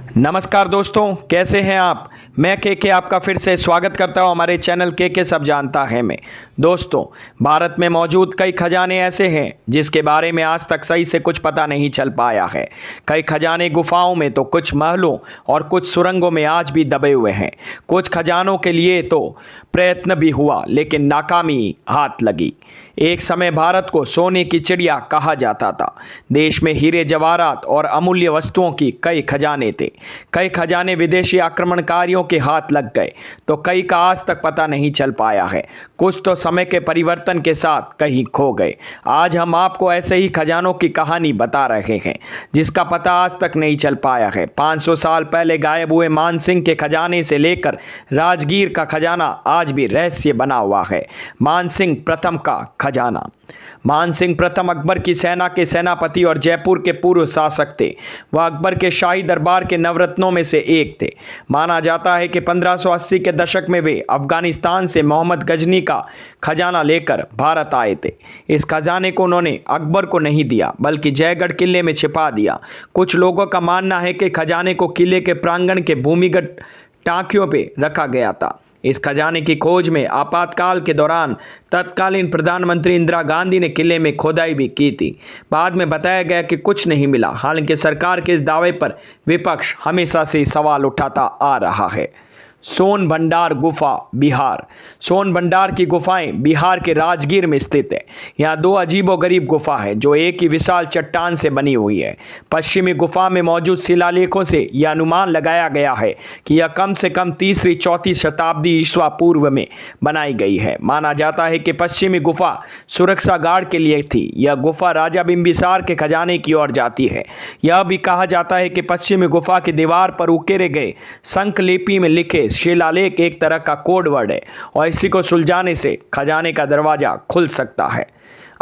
नमस्कार दोस्तों, कैसे हैं आप। मैं के आपका फिर से स्वागत करता हूं हमारे चैनल के सब जानता है में। दोस्तों, भारत में मौजूद कई खजाने ऐसे हैं जिसके बारे में आज तक सही से कुछ पता नहीं चल पाया है। कई खजाने गुफाओं में तो कुछ महलों और कुछ सुरंगों में आज भी दबे हुए हैं। कुछ खजानों के लिए तो प्रयत्न भी हुआ लेकिन नाकामी हाथ लगी। एक समय भारत को सोने की चिड़िया कहा जाता था। देश में हीरे जवाहरात और अमूल्य वस्तुओं की कई खजाने थे। कई खजाने विदेशी आक्रमणकारियों के हाथ लग गए तो कई का आज तक पता नहीं चल पाया है। कुछ तो समय के परिवर्तन के साथ कहीं खो गए। आज हम आपको ऐसे ही खजानों की कहानी बता रहे हैं जिसका पता आज तक नहीं चल पाया है। 500 साल पहले गायब हुए मानसिंह के खजाने से लेकर राजगीर का खजाना आज भी रहस्य बना हुआ है। मानसिंह प्रथम का खजाना। मानसिंह प्रथम अकबर की सेना के सेनापति और जयपुर के पूर्व शासक थे। वह अकबर के शाही दरबार के नवरत्नों में से एक थे। माना जाता है कि 1580 के दशक में वे अफगानिस्तान से मोहम्मद गजनी का खजाना लेकर भारत आए थे। इस खजाने को उन्होंने अकबर को नहीं दिया बल्कि जयगढ़ किले में छिपा दिया। कुछ लोगों का मानना है कि खजाने को किले के प्रांगण के भूमिगत टांकियों पर रखा गया था। इस खजाने की खोज में आपातकाल के दौरान तत्कालीन प्रधानमंत्री इंदिरा गांधी ने किले में खोदाई भी की थी। बाद में बताया गया कि कुछ नहीं मिला। हालांकि सरकार के इस दावे पर विपक्ष हमेशा से सवाल उठाता आ रहा है। सोन भंडार गुफा, बिहार। सोन भंडार की गुफाएं बिहार के राजगीर में स्थित है। यहाँ दो अजीबोगरीब गुफा है जो एक ही विशाल चट्टान से बनी हुई है। पश्चिमी गुफा में मौजूद शिलालेखों से यह अनुमान लगाया गया है कि यह कम से कम 3री-4वीं शताब्दी ईस्वा पूर्व में बनाई गई है। माना जाता है कि पश्चिमी गुफा सुरक्षा गार्ड के लिए थी। यह गुफा राजा बिंबिसार के खजाने की ओर जाती है। यह भी कहा जाता है कि पश्चिमी गुफा की दीवार पर उकेरे गए शंखलिपि में लिखे शिलालेख एक तरह का कोड वर्ड है और इसी को सुलझाने से खजाने का दरवाजा खुल सकता है।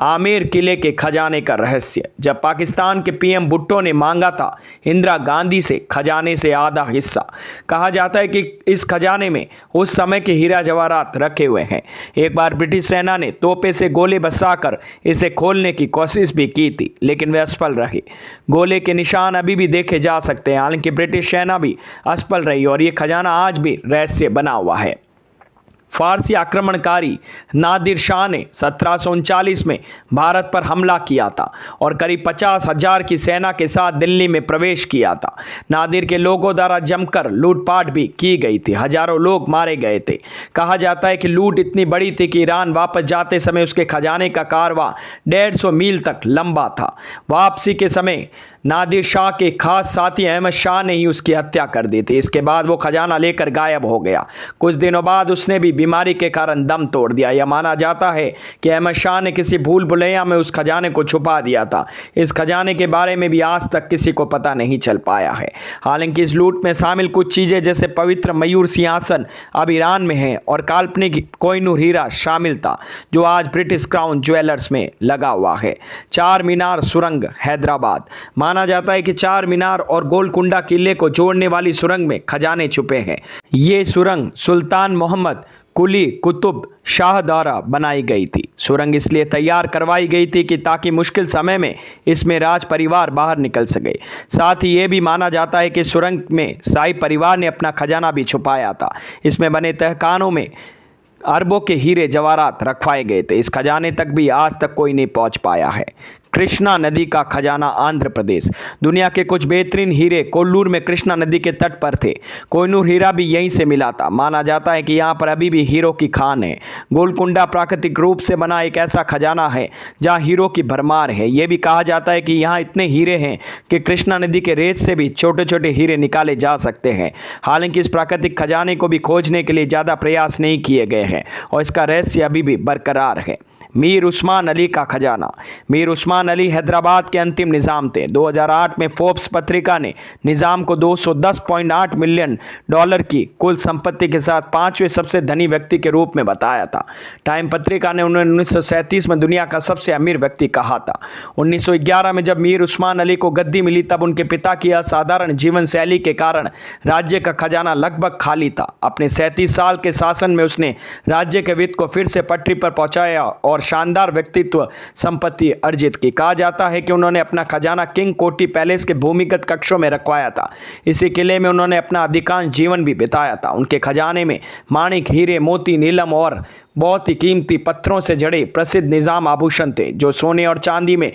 आमेर किले के खजाने का रहस्य। जब पाकिस्तान के पीएम भुट्टो ने मांगा था इंदिरा गांधी से खजाने से आधा हिस्सा, कहा जाता है कि इस खजाने में उस समय के हीरा जवाहरात रखे हुए हैं। एक बार ब्रिटिश सेना ने तोपे से गोले बरसाकर इसे खोलने की कोशिश भी की थी लेकिन वे असफल रही। गोले के निशान अभी भी देखे जा सकते हैं। हालांकि ब्रिटिश सेना भी असफल रही और ये खजाना आज भी रहस्य बना हुआ है। फारसी आक्रमणकारी नादिर शाह ने 1739 में भारत पर हमला किया था और करीब 50,000 की सेना के साथ दिल्ली में प्रवेश किया था। नादिर के लोगों द्वारा जमकर लूटपाट भी की गई थी। हजारों लोग मारे गए थे। कहा जाता है कि लूट इतनी बड़ी थी कि ईरान वापस जाते समय उसके खजाने का कारवां 150 मील तक लंबा था। वापसी के समय नादिर शाह के खास साथी अहमद शाह ने ही उसकी हत्या कर दी थी। इसके बाद वो खजाना लेकर गायब हो गया। कुछ दिनों बाद उसने भी बीमारी के कारण दम तोड़ दिया। यह माना जाता है कि अहमद शाह ने किसी भूल भुलैया में उस खजाने को छुपा दिया था। इस खजाने के बारे में भी आज तक किसी को पता नहीं चल पाया है। हालांकि इस लूट में शामिल कुछ चीज़ें जैसे पवित्र मयूर सिंहासन अब ईरान में है और काल्पनिक कोहिनूर हीरा शामिल था जो आज ब्रिटिश क्राउन ज्वेलर्स में लगा हुआ है। चार मीनार सुरंग, हैदराबाद। माना जाता है कि चार मीनार और गोलकुंडा किले को जोड़ने वाली सुरंग में खजाने छुपे हैं। ये सुरंग सुल्तान मोहम्मद कुली कुतुब शाह द्वारा बनाई गई थी। सुरंग इसलिए तैयार करवाई गई थी कि ताकि मुश्किल समय में इसमें राज परिवार बाहर निकल सके। साथ ही ये भी माना जाता है कि सुरंग में शाही परिवार ने अपना खजाना भी छुपाया था। इसमें बने तहखानों में अरबों के हीरे जवाहरात रखवाए गए थे। इस खजाने तक भी आज तक कोई नहीं पहुंच पाया है। कृष्णा नदी का खजाना, आंध्र प्रदेश। दुनिया के कुछ बेहतरीन हीरे कोल्लूर में कृष्णा नदी के तट पर थे। कोहिनूर हीरा भी यहीं से मिला था। माना जाता है कि यहाँ पर अभी भी हीरों की खान है। गोलकुंडा प्राकृतिक रूप से बना एक ऐसा खजाना है जहाँ हीरों की भरमार है। ये भी कहा जाता है कि यहाँ इतने हीरे हैं कि कृष्णा नदी के रेत से भी छोटे छोटे हीरे निकाले जा सकते हैं। हालांकि इस प्राकृतिक खजाने को भी खोजने के लिए ज़्यादा प्रयास नहीं किए गए हैं और इसका रहस्य अभी भी बरकरार है। मीर उस्मान अली का खजाना। मीर उस्मान अली हैदराबाद के अंतिम निज़ाम थे। 2008 में फोर्ब्स पत्रिका ने निज़ाम को $210.8 मिलियन की कुल संपत्ति के साथ 5वें सबसे धनी व्यक्ति के रूप में बताया था। टाइम पत्रिका ने उन्हें 1937 में दुनिया का सबसे अमीर व्यक्ति कहा था। 1911 में जब मीर उस्मान अली को गद्दी मिली तब उनके पिता की असाधारण जीवन शैली के कारण राज्य का खजाना लगभग खाली था। अपने 37 साल के शासन में उसने राज्य के वित्त को फिर से पटरी पर पहुंचाया और शानदार व्यक्तित्व संपत्ति अर्जित की। कहा जाता है कि उन्होंने अपना खजाना किंग कोटी पैलेस के भूमिगत कक्षों में रखवाया था। इसी किले में उन्होंने अपना अधिकांश जीवन भी बिताया था। उनके खजाने में माणिक, हीरे, मोती, नीलम और बहुत ही कीमती पत्थरों से जड़े प्रसिद्ध निजाम आभूषण थे जो सोने और चांदी में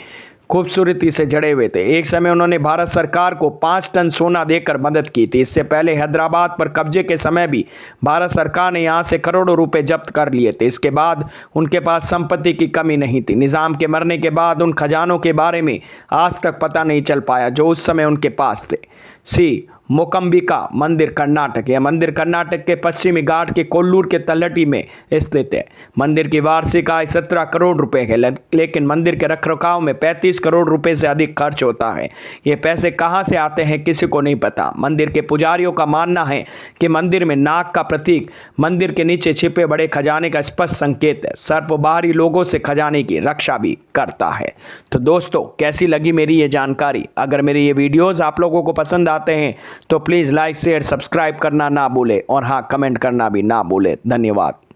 खूबसूरती से जड़े हुए थे। एक समय उन्होंने भारत सरकार को 5 टन सोना देकर मदद की थी। इससे पहले हैदराबाद पर कब्जे के समय भी भारत सरकार ने यहाँ से करोड़ों रुपए जब्त कर लिए थे। इसके बाद उनके पास संपत्ति की कमी नहीं थी। निजाम के मरने के बाद उन खजानों के बारे में आज तक पता नहीं चल पाया जो उस समय उनके पास थे। सी मोकंबिका मंदिर कर्नाटक। यह मंदिर कर्नाटक के पश्चिमी घाट के कोल्लूर के तलहटी में स्थित है। मंदिर की वार्षिक आय 17 करोड़ रुपए है, लेकिन मंदिर के रखरखाव में 35 करोड़ रुपए से अधिक खर्च होता है। ये पैसे कहां से आते हैं किसी को नहीं पता। मंदिर के पुजारियों का मानना है कि मंदिर में नाग का प्रतीक मंदिर के नीचे छिपे बड़े खजाने का स्पष्ट संकेत है। सर्प बाहरी लोगों से खजाने की रक्षा भी करता है। तो दोस्तों, कैसी लगी मेरी ये जानकारी? अगर मेरी ये वीडियोस आप लोगों को पसंद आते हैं तो प्लीज़ लाइक, शेयर, सब्सक्राइब करना ना भूलें और हाँ, कमेंट करना भी ना भूलें। धन्यवाद।